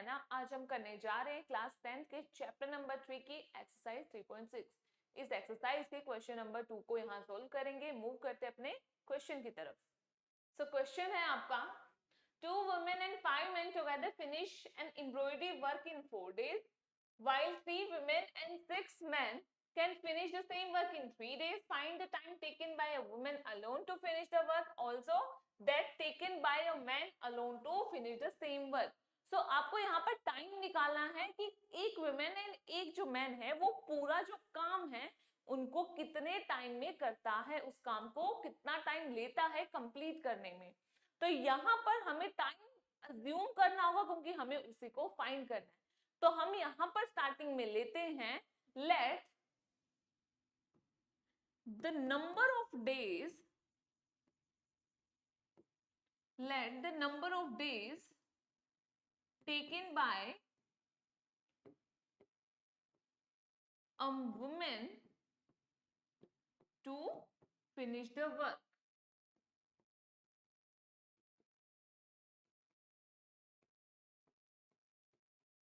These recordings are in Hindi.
है ना, आज हम करने जा रहे हैं क्लास 10 के चैप्टर नंबर 3 की एक्सरसाइज 3.6। इस एक्सरसाइज के क्वेश्चन नंबर 2 को यहाँ सोल्व करेंगे। मूव करते अपने क्वेश्चन की तरफ। सो क्वेश्चन है आपका, 2 women and 5 men together finish an embroidery work in 4 days, while 3 women and 6 men can finish the same work in 3 days. Find the time taken by a woman alone to finish the work, also that taken by a man alone to finish the same work. So आपको यहाँ पर टाइम निकालना है कि एक वुमेन एंड एक जो मैन है वो पूरा जो काम है उनको कितने टाइम में करता है, उस काम को कितना टाइम लेता है कंप्लीट करने में। तो यहाँ पर हमें टाइम अज्यूम करना होगा क्योंकि हमें उसी को फाइंड करना है। तो हम यहाँ पर स्टार्टिंग में लेते हैं, let the number of days, let the number of days taken by a woman to finish the work.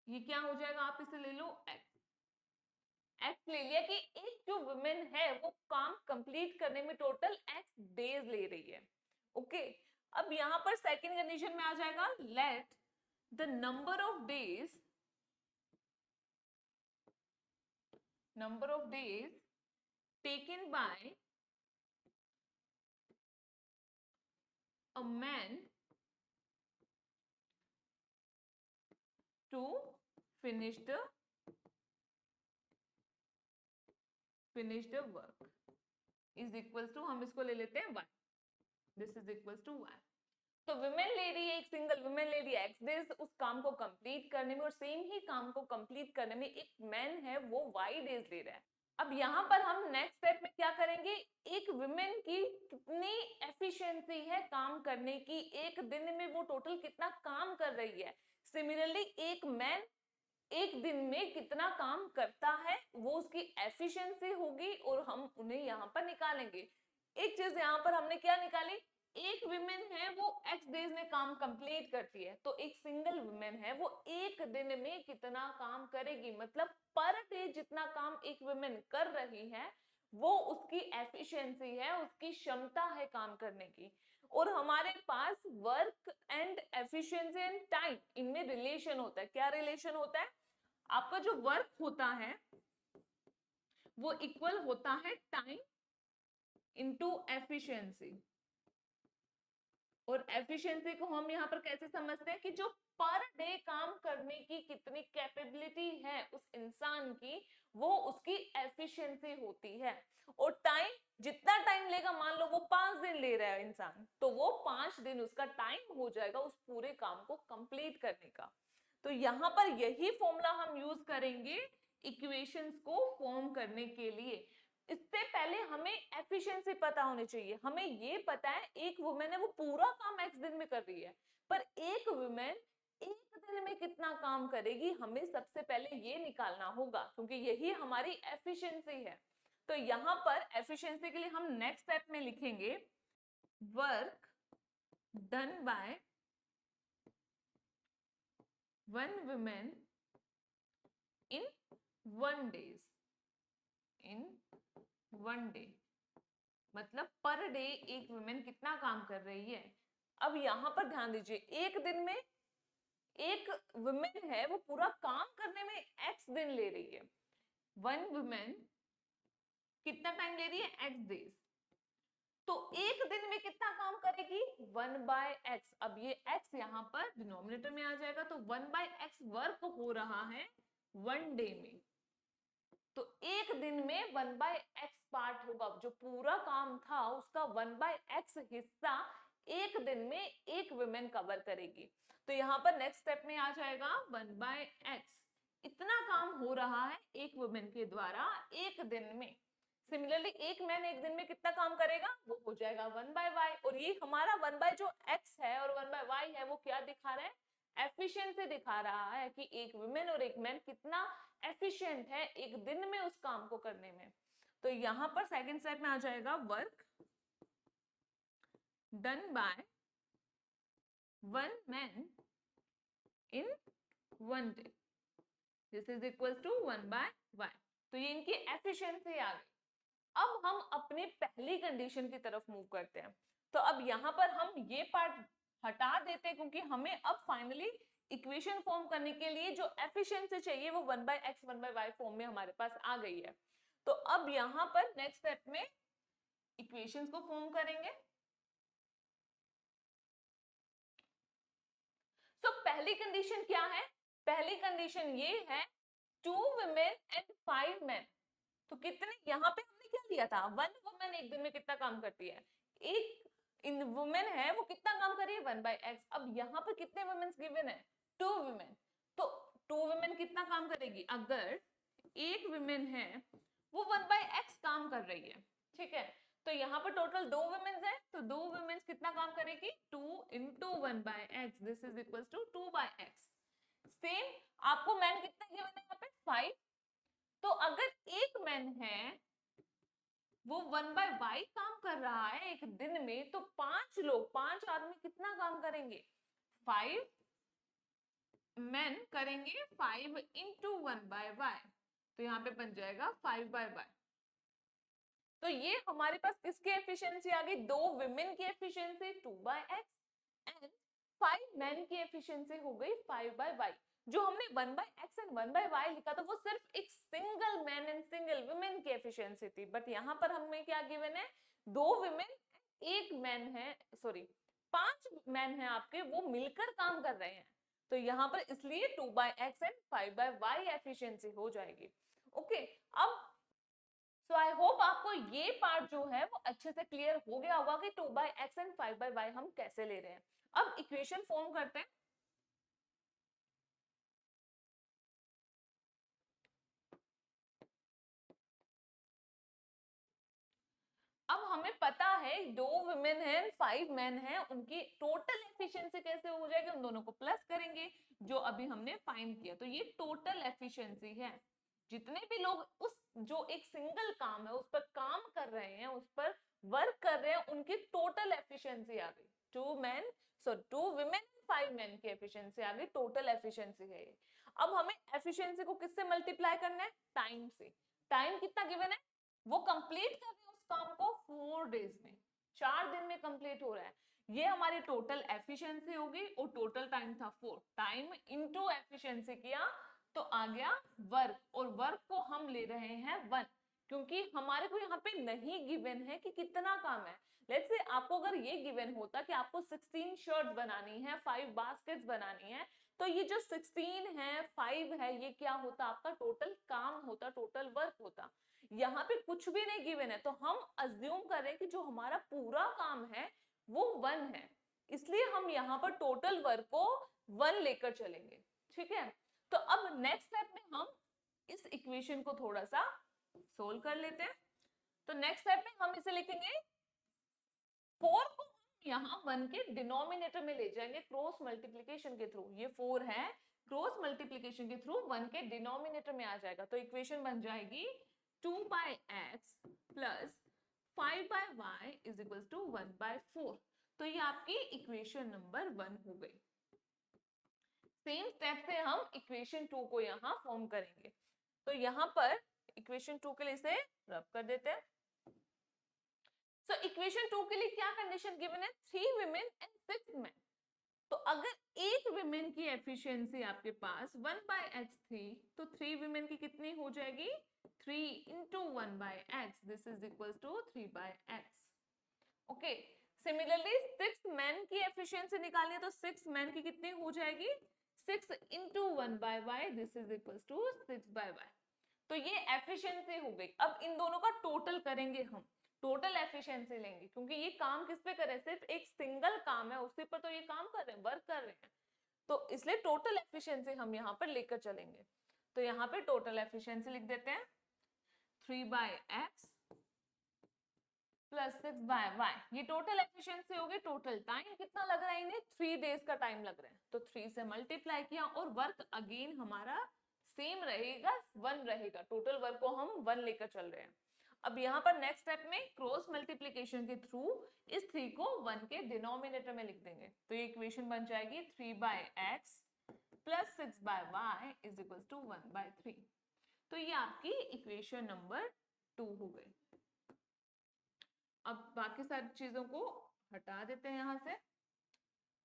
ये क्या हो जाएगा, आप इसे ले लो एक्स। एक्स ले लिया कि एक जो वुमेन है वो काम कंप्लीट करने में टोटल एक्स डेज ले रही है। ओके, अब यहां पर सेकंड कंडीशन में आ जाएगा, let the number of days taken by a man to finish the work is equals to, हम इसको ले लेते हैं 1, this is equals to 1। तो विमेन ले रही है, एक सिंगल विमेन ले रही है एक्स डेज उस काम को कंप्लीट करने में, और सेम ही काम को कंप्लीट करने में एक मैन है वो वाई डेज ले रहा है। अब यहाँ पर हम नेक्स्ट स्टेप में क्या करेंगे, एक विमेन की कितनी एफिशिएंसी है काम करने की, एक दिन में वो टोटल कितना काम कर रही है। सिमिलरली एक मैन एक दिन में कितना काम करता है वो उसकी एफिशिएंसी होगी और हम उन्हें यहाँ पर निकालेंगे। एक चीज यहाँ पर हमने क्या निकाली, एक विमेन है वो एक्स डेज में काम कंप्लीट करती है, तो एक सिंगल विमेन है वो एक दिन में कितना काम करेगी, मतलब पर डे जितना काम एक विमेन कर रही है वो उसकी एफिशिएंसी है, उसकी क्षमता है काम करने की। और हमारे पास work and efficiency and time, इनमें रिलेशन होता है। क्या रिलेशन होता है, आपका जो वर्क होता है वो इक्वल होता है टाइम इनटू एफिशिएंसी, और एफिशिएंसी को हम यहाँ पर कैसे समझते हैं कि जो पर डे काम करने की कितनी कैपेबिलिटी है उस इंसान की, वो उसकी एफिशिएंसी होती है। और टाइम, जितना टाइम लेगा, मान लो वो 5 दिन ले रहा है इंसान, तो वो 5 दिन उसका टाइम हो जाएगा उस पूरे काम को कंप्लीट करने का। तो यहाँ पर यही फॉर्मूला हम यूज करेंगे इक्वेशंस को फॉर्म करने के लिए। इससे पहले हमें एफिशिएंसी पता होनी चाहिए। हमें ये पता है एक वुमेन है वो पूरा काम एक्स दिन में कर रही है, पर एक वुमेन एक दिन में कितना काम करेगी, हमें सबसे पहले ये निकालना होगा क्योंकि यही हमारी एफिशिएंसी है। तो यहाँ पर एफिशिएंसी के लिए हम नेक्स्ट स्टेप में लिखेंगे, work done by one women in 1 days, in 1 day, मतलब पर डे एक वुमेन कितना काम कर रही है। अब यहां पर ध्यान दीजिए, एक दिन में एक वुमेन है वो पूरा काम करने में एक्स दिन ले रही है। वन वुमेन कितना टाइम ले रही है, एक्स डेज, तो एक दिन में कितना काम करेगी, 1/x। अब ये x यहाँ पर डिनोमिनेटर में आ जाएगा, तो 1/x वर्क हो रहा है 1 डे में, तो एक दिन में 1/x पार्ट होगा। जो पूरा काम था उसका 1/x हिस्सा एक दिन में एक वुमेन कवर करेगी। तो यहाँ पर नेक्स्ट स्टेप में आ जाएगा 1/x, इतना काम हो रहा है एक वुमेन के द्वारा एक दिन में। सिमिलरली एक मैन एक दिन में कितना काम करेगा, वो हो जाएगा 1/y। और ये हमारा 1/ जो x है और 1/y है वो क्या दिखा रहा है, एफिशिएंसी दिखा रहा है कि एक वुमेन और एक मैन कितना एफिशिएंट है एक दिन में उस काम को करने में। तो यहां पर सेकंड स्टेप में आ जाएगा, work done by one man in 1 day. This is equals to 1/y. तो ये इनकी एफिशिएंसी आ गई। अब हम अपनी पहली कंडीशन की तरफ मूव करते हैं। तो अब यहाँ पर हम ये पार्ट हटा देते हैं क्योंकि हमें अब फाइनली इक्वेशन फॉर्म करने के लिए जो एफिशिएंसी चाहिए वो 1/x 1/y फॉर्म में हमारे पास आ गई है। तो अब यहाँ पर नेक्स्ट स्टेप में इक्वेशंस को फॉर्म करेंगे। तो पहली कंडीशन क्या है? पहली कंडीशन ये है 2 women and 5 men। तो कितने यहाँ पे हमने क्या लिया था? 1 वुमेन एक दिन में कितना काम करती है? एक इन वुमेन है वो कितना काम कर रही है? 1/x। अब यहाँ पर कितने वुमेन्स गिवन है? 2 वुमेन। तो 2 वुमेन कितना काम करेगी? अगर एक वुमेन है वो 1/x काम कर रही है, ठीक है, तो यहाँ पर टोटल 2 वुमेन्स है, तो 2 वुमेन्स कितना काम करेगी? 2 into 1/x, this is equals to 2/x। Same आपको मैन कितना गिवन है यहाँ पे? 5। तो अगर एक मैन है वो 1/y काम कर रहा है एक दिन में, तो 5 लोग, 5 आदमी कितना काम करेंगे? 5 मैन करेंगे 5 into 1/y। तो यहाँ पे बन जाएगा 5/y। तो ये हमारे पास किसकी एफिशिएंसी आ गई? 2 विमेन की एफिशिएंसी 2/x एंड 5 मैन की एफिशिएंसी हो गई 5/y। जो हमने 1/x एंड 1/y लिखा था वो सिर्फ एक single man and single women की एफिशिएंसी थी, बट यहाँ पर हमें क्या गिवन है? 2 विमेन एक मैन है, सॉरी 5 मैन है आपके, वो मिलकर काम कर रहे हैं। तो यहाँ पर इसलिए 2/x एंड 5/y एफिशिएंसी हो जाएगी। ओके, अब सो आई होप आपको ये पार्ट जो है वो अच्छे से क्लियर हो गया होगा कि 2/x एंड 5/y हम कैसे ले रहे हैं। अब इक्वेशन फॉर्म करते हैं। अब हमें पता है 2 वुमेन है 5 मैन है, उनकी टोटल एफिशिएंसी कैसे हो जाएगी? उन दोनों को प्लस करेंगे जो अभी हमने फाइंड किया। तो ये टोटल एफिशिएंसी है। जितने भी लोग उस जो एक सिंगल काम है उस पर काम कर रहे हैं, उस पर वर्क कर रहे हैं, उनकी टोटल एफिशिएंसी आ गई। 2 वुमेन 5 मैन की एफिशिएंसी आ गई, टोटल एफिशिएंसी है ये। अब हमें एफिशिएंसी को किससे मल्टीप्लाई करना है? टाइम से। टाइम कितना गिवन है? वो कंप्लीट कर रहे हैं उस काम को 4 डेज में, 4 दिन में कंप्लीट हो रहा है। ये हमारी टोटल एफिशिएंसी होगी और टोटल टाइम था 4। टाइम इनटू एफिशिएंसी किया तो आ गया वर्क, और वर्क को हम ले रहे हैं 1 क्योंकि हमारे को यहाँ पे नहीं गिवन है कि कितना काम है। लेट्स से आपको अगर ये गिवन होता कि आपको 16 शर्ट्स बनानी है, 5 बास्केट्स बनानी है, तो ये जो 16 है 5 है ये क्या होता? आपका टोटल काम होता, टोटल वर्क होता। यहाँ पे कुछ भी नहीं गिवन है, तो हम अज्यूम करें कि जो हमारा पूरा काम है वो 1 है, इसलिए हम यहाँ पर टोटल वर्क को 1 लेकर चलेंगे। ठीक है, तो अब नेक्स्ट स्टेप में हम इस इक्वेशन को थोड़ा सा सोल्व कर लेते हैं। तो नेक्स्ट स्टेप में हम इसे लिखेंगे 4 को हम यहाँ 1 के डिनोमिनेटर में ले जाएंगे क्रॉस मल्टीप्लिकेशन के थ्रू। ये 4 है, क्रॉस मल्टीप्लिकेशन के थ्रू 1 के डिनोमिनेटर में आ जाएगा। तो इक्वेशन बन जाएगी 2/x plus 5/y is equal to 1/4। तो ये आपकी इक्वेशन नंबर 1 हो गई। सेम स्टेप से हम इक्वेशन 2 को यहाँ फॉर्म करेंगे। तो यहाँ पर इक्वेशन 2 के लिए इसे रब कर देते हैं। सो इक्वेशन 2 के लिए क्या कंडीशन गिवन है? 3 women and 6 men। तो अगर एक विमेन की एफिशिएंसी आपके पास 1/x थी, तो 3 विमेन की कितनी हो जाएगी? 3 into 1/x, this is equal to 3/x। Okay, similarly 6 man की एफिशिएंसी निकालनी है, तो 6 मैन की कितनी हो जाएगी? 6 into 1/y, this is equal to 6/y। तो ये एफिशिएंसी हो गई। अब इन दोनों का टोटल करेंगे, हम टोटल एफिशिएंसी लेंगे क्योंकि ये काम किस पे कर रहे हैं? सिर्फ एक सिंगल काम है, उसी पर तो ये काम कर रहे हैं, वर्क कर रहे हैं, तो इसलिए टोटल एफिशिएंसी हम यहाँ पर लेकर चलेंगे। तो यहाँ पे टोटल एफिशिएंसी लिख देते हैं 3/x प्लस 6/y। ये टोटल एफिशिएंसी हो गई। टोटल टाइम कितना लग रहा है इन्हें? 3 डेज का टाइम लग रहा है, तो 3 से मल्टीप्लाई किया और वर्क अगेन हमारा सेम रहेगा, 1 रहेगा। टोटल वर्क को हम 1 लेकर चल रहे हैं। अब यहाँ पर नेक्स्ट स्टेप में क्रॉस मल्टीप्लिकेशन के थ्रू इस 3 को 1 के डिनोमिनेटर में लिख देंगे। तो ये इक्वेशन बन जाएगी 3/x plus 6/y is equal to 1/3। तो ये आपकी इक्वेशन नंबर 2 हो गई। अब बाकी सारी चीजों को हटा देते हैं यहां से।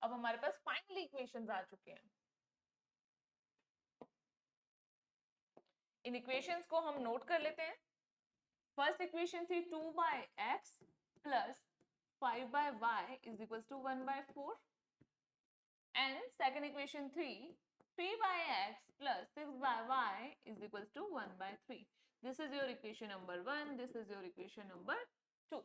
अब हमारे पास फाइनल इक्वेशंस आ चुके हैं। इन इक्वेशंस को हम नोट कर लेते हैं। फर्स्ट इक्वेशन थी 2/x plus 5/y is equal to 1/4 and second equation थी 3/x plus 6/y is equals to 1/3. This is your equation number 1. This is your equation number 2.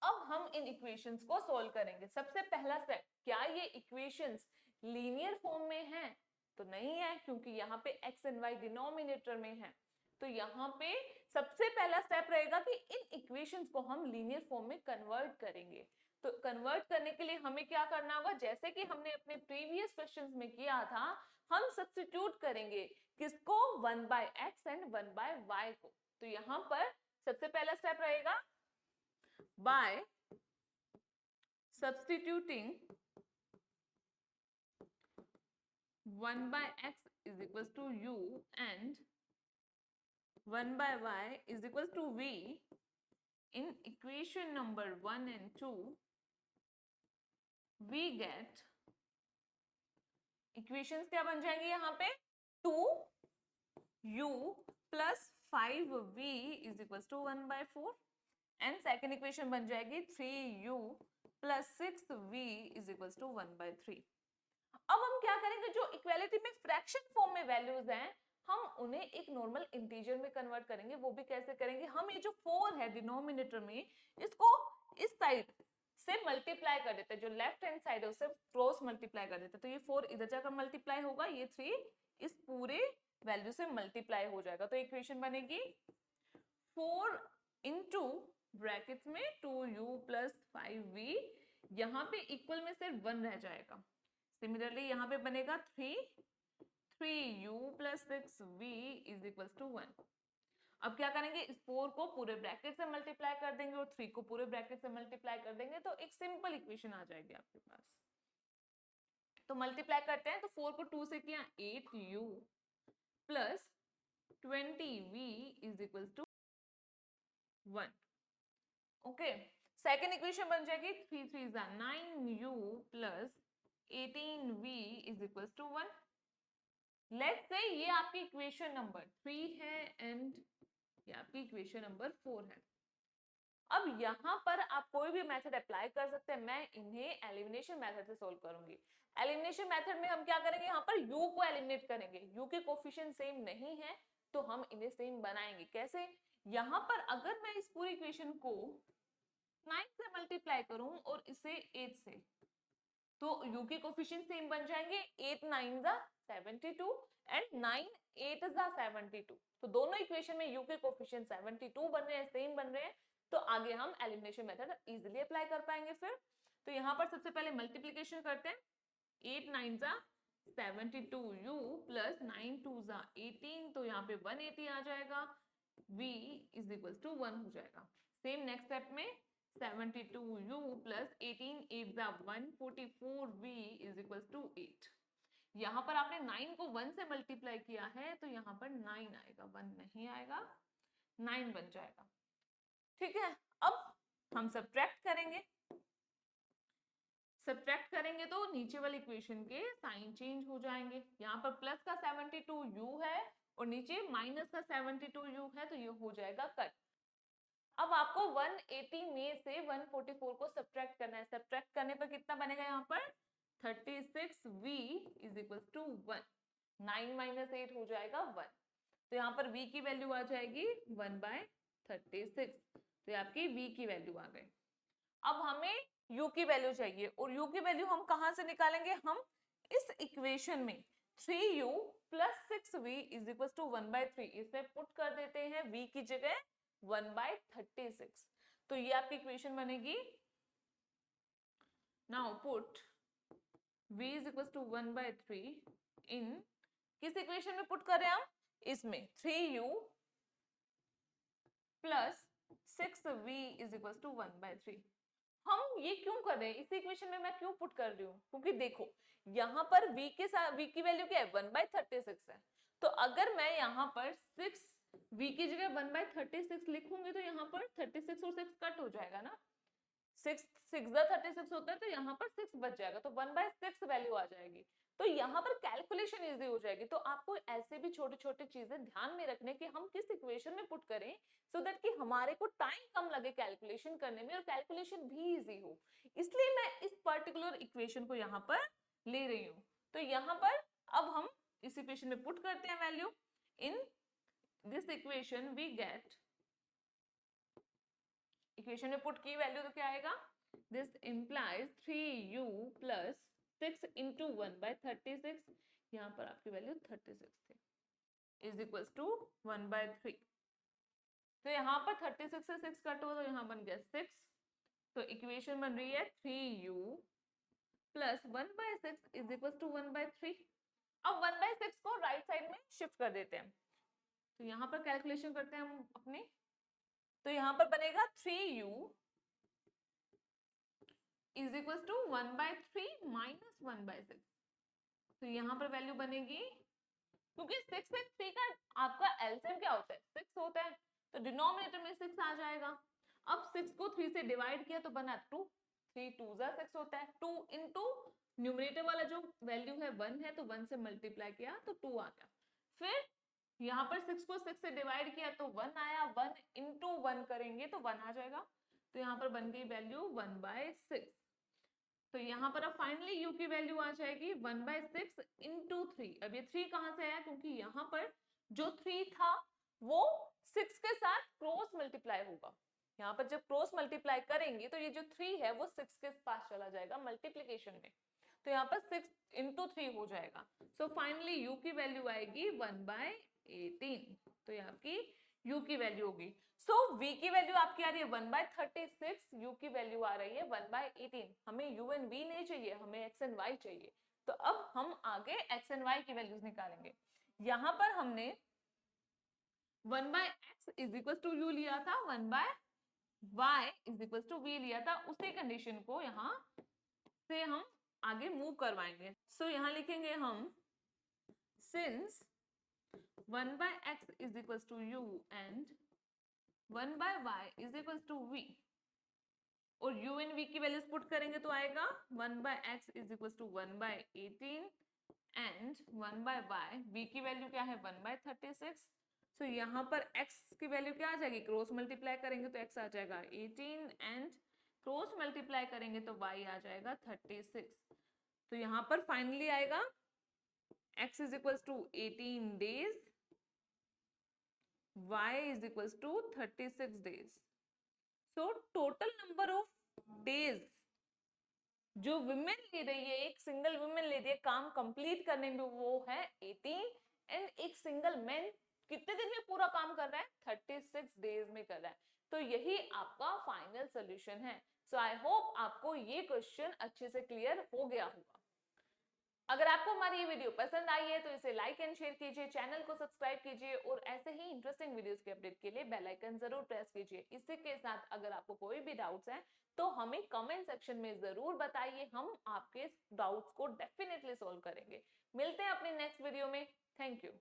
अब हम इन इक्वेशंस को सोल्व करेंगे। सबसे पहला स्टेप, क्या ये इक्वेशंस लीनियर फॉर्म में हैं? तो नहीं है, क्योंकि यहाँ पे x एंड y डिनोमिनेटर में है। तो यहाँ पे सबसे पहला स्टेप रहेगा कि इन इक्वेशंस को हम लीनियर फॉर्म में कन्वर्ट करेंगे। तो कन्वर्ट करने के लिए हमें क्या करना होगा, जैसे कि हमने अपने प्रीवियस क्वेश्चंस में किया था, हम सब्स्टिट्यूट करेंगे किसको, 1/x एंड 1/y को। तो यहाँ पर सबसे पहला स्टेप रहेगा by substituting 1/x is equals to u and 1/y is equals to v in equation number 1 and 2, we get equations क्या बन जाएंगे यहाँ पे, 2u plus 5v is equals to 1/4 and second equation बन जाएगी 3u plus 6v is equals to 1/3। अब हम क्या करेंगे, जो इक्वालिटी में फ्रैक्शन फॉर्म में वैल्यूज हैं, हम उन्हें एक नॉर्मल इंटीजर में कन्वर्ट करेंगे। वो भी कैसे करेंगे, हम ये जो 4 है डिनोमिनेटर में, इसको इस साइड से मल्टीप्लाई कर देते हैं। जो लेफ्ट हैंड साइड है उससे क्रॉस मल्टीप्लाई कर देते हैं। तो ये 4 इधर जाकर मल्टीप्लाई होगा, ये 3 इस पूरे वैल्यू से मल्टीप्लाई हो जाएगा। तो इक्वेशन बनेगी 4 इंटू ब्रैकेट में 2u plus 5v, यहाँ पे इक्वल में सिर्फ 1 रह जाएगा। सिमिलरली यहाँ पे बनेगा 3u plus 6v is equals to 1। अब क्या करेंगे, इस 4 को पूरे ब्रैकेट से मल्टीप्लाई कर देंगे और 3 को पूरे ब्रैकेट से मल्टीप्लाई कर देंगे, तो एक सिंपल इक्वेशन आ जाएगी आपके पास। तो मल्टीप्लाई करते हैं, तो 4 को 2 से किया 8u plus 20v is equals to 1। Okay, second equation बन जाएगी 3 3 9u plus 18v is equals to 1। Let's say ये आपकी इक्वेशन नंबर 3 है एंड ये आपकी इक्वेशन नंबर 4 है। अब यहाँ पर आप कोई भी मेथड अप्लाई कर सकते हैं। मैं इन्हें एलिमिनेशन मेथड से सोल्व करूंगी। एलिमिनेशन मेथड में हम क्या करेंगे, यहाँ पर u को एलिमिनेट करेंगे। u के कोफिशिएंट सेम नहीं है तो हम इन्हें सेम बनाएंगे। कैसे, यहाँ पर अगर मैं इस पूरी इक्वेशन को 9 से मल्टीप्लाई करूं और इसे 8 से, तो u के कोफिशिएंट सेम बन जाएंगे। 8 9 जा 72 एंड 9 8 जा 72। तो दोनों इक्वेशन में u के कोफिशिएंट 72 बन रहे हैं, सेम बन रहे हैं। तो आगे हम एलिमिनेशन मेथड इजीली अप्लाई कर पाएंगे फिर। तो यहाँ पर सबसे पहले मल्टीप्लिकेशन करते हैं। 8 9 जा 72u प्लस 9 2 जा 18, तो यहाँ पे 180 आ जाएगा। v इज इक्वल टू 1 हो जाएगा। सेम नेक्स्ट स्टेप में 72u प्लस 18 8 जा 144v इज इक्वल टू 8। यहाँ पर आपने 9 को 1 से मल्टीप्लाई किया है तो यहाँ पर 9 आएगा, 1 नहीं आएगा, 9 बन जाएगा। ठीक है, अब हम सब्ट्रैक्ट करेंगे। सब्ट्रैक्ट करेंगे तो नीचे वाली इक्वेशन के साइन चेंज हो जाएंगे। यहाँ पर प्लस का 72u है और नीचे माइनस का 72u है, तो ये हो जाएगा कट। अब आपको 180 में से 144 को सब्ट्रैक्ट करना है। सब्ट्रैक्ट करने पर कितना बनेगा, यहाँ पर 36v is equal to 1। 9 minus 8 हो जाएगा 1। तो यहाँ पर v की वैल्यू आ जाएगी 1/36। तो ये आपकी v की वैल्यू आ गई। अब हमें u की वैल्यू चाहिए और u की वैल्यू हम कहां से निकालेंगे, हम इस इक्वेशन में 3u plus 6v is equals to 1/3 इसमें पुट कर देते हैं v की जगह 1/36। तो ये आपकी इक्वेशन बनेगी। Now put v is equals to 1/3 इन किस इक्वेशन में पुट कर रहे हैं हम, इसमें 3u plus 6v is equals to 1/3। हम ये क्यों कर रहे हैं, इस इक्वेशन में मैं क्यों पुट कर रही हूँ, क्योंकि देखो यहाँ पर v के साथ v की वैल्यू क्या है 1/36 है, तो अगर मैं यहाँ पर 6 v की जगह 1/36 लिखूंगी तो यहाँ पर 36 और 6 कट हो जाएगा ना, 6 36 होता है तो यहाँ पर 6 बच जाएगा, तो 1/6 वैल्यू आ जाएगी, तो यहाँ पर कैलकुलेशन इजी हो जाएगी। तो आपको ऐसे भी छोटे छोटे चीजें ध्यान में रखने कि हम किस इक्वेशन में पुट करें सो दैट कि हमारे को टाइम कम लगे कैलकुलेशन करने में और कैलकुलेशन भी इजी हो, इसलिए मैं इस पर्टिकुलर इक्वेशन को यहाँ पर ले रही हूँ। तो यहाँ पर अब हम इस इक्वेशन में पुट करते हैं value, in this equation we get, equation में पुट की वैल्यू तो क्या आएगा, this implies 3u plus 6 into 1/36, यहाँ पर आपकी वैल्यू 36 थी, इज इक्वल्स टू 1/3, तो यहाँ पर 36 से 6 कट हो तो यहाँ बन गया 6, तो इक्वेशन बन रही है 3u plus 1/6 is equals to 1/3। अब 1/6 को राइट साइड में शिफ्ट कर देते हैं, तो यहाँ पर कैलकुलेशन करते हैं हम अपने, तो यहाँ पर बनेगा 3u is equal to 1/3 minus 1/6, तो यहाँ पर वैल्यू बनेगी, क्योंकि 6 में 3 का आपका एलसीएम क्या होता है 6 होता है, तो डिनोमिनेटर में 6 आ जाएगा। अब 6 को 3 से डिवाइड किया तो बना 2, 3 2 6 होता है, 2 इंटू न्यूमरेटर वाला जो वैल्यू है 1 है तो 1 से मल्टीप्लाई किया तो 2 आ गया, फिर यहाँ पर 6 को 6 से डिवाइड किया तो 1 आया, 1 इंटू 1 करेंगे तो 1 आ जाएगा, तो यहाँ पर बन गई वैल्यू 1/6, तो यहाँ पर अब फाइनली u की वैल्यू आ जाएगी 1/6 इंटू 3। अब ये 3 कहाँ से आया, क्योंकि यहाँ पर जो 3 था वो 6 के साथ क्रॉस मल्टीप्लाई होगा, यहाँ पर जब क्रॉस मल्टीप्लाई करेंगे तो ये जो 3 है वो 6 के पास चला जाएगा मल्टीप्लीकेशन में, तो यहाँ पर 6 इंटू 3 हो जाएगा, सो फाइनली u की वैल्यू आएगी 1/18, तो ये आपकी u की वैल्यू होगी। सो v की वैल्यू आपकी आ रही है 1/36, u की वैल्यू आ रही है 1/18, हमें u एंड v नहीं चाहिए, हमें x एंड y चाहिए, तो अब हम आगे x एंड y की वैल्यूज निकालेंगे। यहाँ पर हमने 1/x is equal to u लिया था, 1/y is equal to v लिया था, उसी कंडीशन को यहाँ से हम आगे मूव करवाएंगे। सो यहाँ लिखेंगे हम since 1/x is equal to u and 1/y is equal to v, और u एंड v की वैल्यूज पुट करेंगे तो आएगा 1/x is equal to 1/18 and 1/y, v की वैल्यू क्या है 1/36, तो यहाँ पर x की वैल्यू क्या आ जाएगी, क्रॉस मल्टीप्लाई करेंगे तो x आ जाएगा 18 एंड क्रॉस मल्टीप्लाई करेंगे तो y आ जाएगा 36, तो यहाँ पर फाइनली आएगा x is equal to 18 days, y is equals to 36 days. So total number of days जो विमेन ले रही है, एक सिंगल विमेन ले रही है काम कंप्लीट करने में, वो है 18, एंड एक सिंगल मैन कितने दिन में पूरा काम कर रहा है 36 डेज में कर रहा है, तो यही आपका फाइनल सोल्यूशन है। सो आई होप आपको ये क्वेश्चन अच्छे से क्लियर हो गया होगा। अगर आपको हमारी ये वीडियो पसंद आई है तो इसे लाइक एंड शेयर कीजिए, चैनल को सब्सक्राइब कीजिए और ऐसे ही इंटरेस्टिंग वीडियोस के अपडेट के लिए बेल आइकन जरूर प्रेस कीजिए। इसी के साथ अगर आपको कोई भी डाउट्स हैं तो हमें कमेंट सेक्शन में जरूर बताइए, हम आपके डाउट्स को डेफिनेटली सॉल्व करेंगे। मिलते हैं अपने नेक्स्ट वीडियो में, थैंक यू।